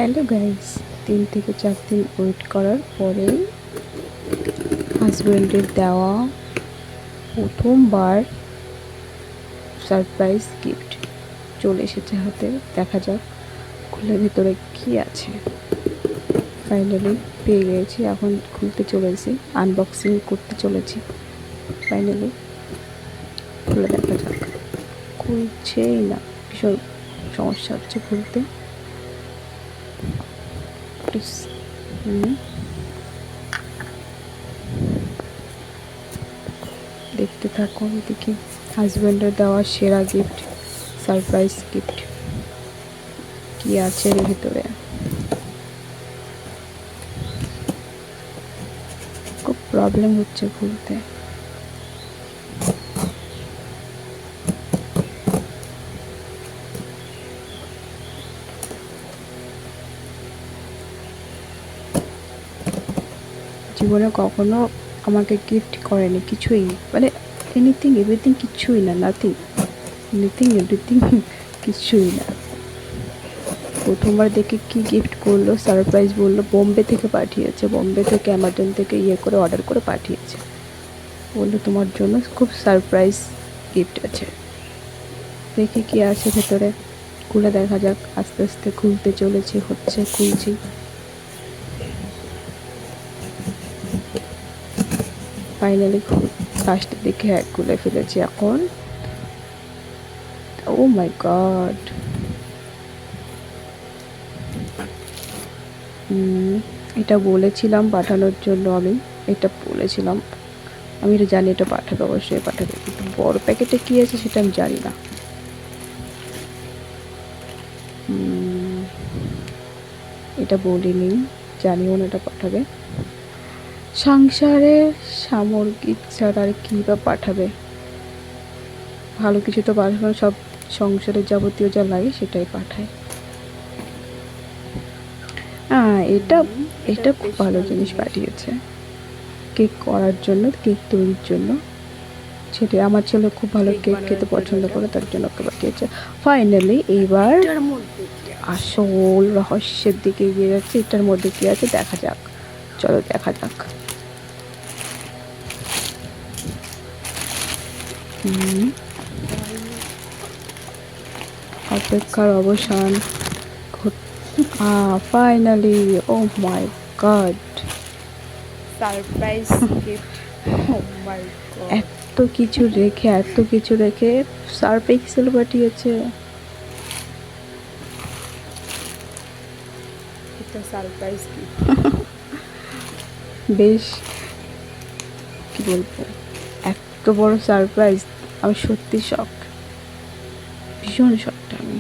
Hello guys, 3 থেকে 4 দিন wait করার পরে হাজব্যান্ডের দেওয়া প্রথমবার সারপ্রাইজ গিফট চলে এসেছে হাতে। দেখা যাক খুলে ভেতরে কি আছে। ফাইনালি পেয়ে গেছি, এখন খুলতে চলেছি, আনবক্সিং করতে চলেছি। ফাইনালি খুলে দেখা যাক। খুলছেই না, ভীষণ সমস্যা হচ্ছে খুলতে। দেখতে থাকুন, দেখি হাজব্যান্ডের দেওয়া সেরা গিফট, সারপ্রাইজ গিফট কি আছে এর ভিতরে। খুব প্রবলেম হচ্ছে খুলতে। জীবনে কখনো আমাকে গিফট করেনি কিছুই, মানে এনিথিং এভরিথিং কিছুই না, নাথিং, এনিথিং এভরিথিং কিছুই না। প্রথমবার দেখে কি গিফট করলো, সারপ্রাইজ বললো বোম্বে থেকে পাঠিয়েছে, বোম্বে থেকে অ্যামাজন থেকে করে অর্ডার করে পাঠিয়েছে। বললো তোমার জন্য খুব সারপ্রাইজ গিফট আছে। দেখি কি আছে ভেতরে, খুলে দেখা যাক। আস্তে আস্তে খুলতে চলেছি, হচ্ছে, খুলছি। ফাইনালি ফার্স্টের দিকে খুলে ফেলেছি। এখন ও মাই গড, এটা বলেছিলাম পাঠানোর জন্য, আমি এটা বলেছিলাম, আমি এটা জানি এটা পাঠাবে, অবশ্যই পাঠাবে, কিন্তু বড় প্যাকেটে কী আছে সেটা আমি জানি না। এটা বলিনি, জানিও না এটা পাঠাবে। সংসারে সামগ্রিক ছাড়া আর কী বা পাঠাবে, ভালো কিছু তো পাঠানো, সব সংসারের যাবতীয় যা লাগে সেটাই পাঠায়। এটা এটা খুব ভালো জিনিস পাঠিয়েছে, কেক করার জন্য, কেক তৈরির জন্য। সেটা আমার ছেলে খুব ভালো কেক খেতে পছন্দ করে, তার জন্য ওকে পাঠিয়েছে। ফাইনালি এইবার আসল রহস্যের দিকে এগিয়ে যাচ্ছে। এটার মধ্যে কি আছে দেখা যাক, চলো দেখা যাক। অপেক্ষার অবসান। ফাইনালি, ও মাই গড, সারপ্রাইজ গিফট। ও মাই গড, এত কিছু রেখে সার্ফ এক্সেল পাঠিয়েছে। এটা সারপ্রাইজ গিফট। বেশ, কি বলবো, এত বড় সারপ্রাইজ, আমি সত্যি শক, ভীষণ শকড আমি।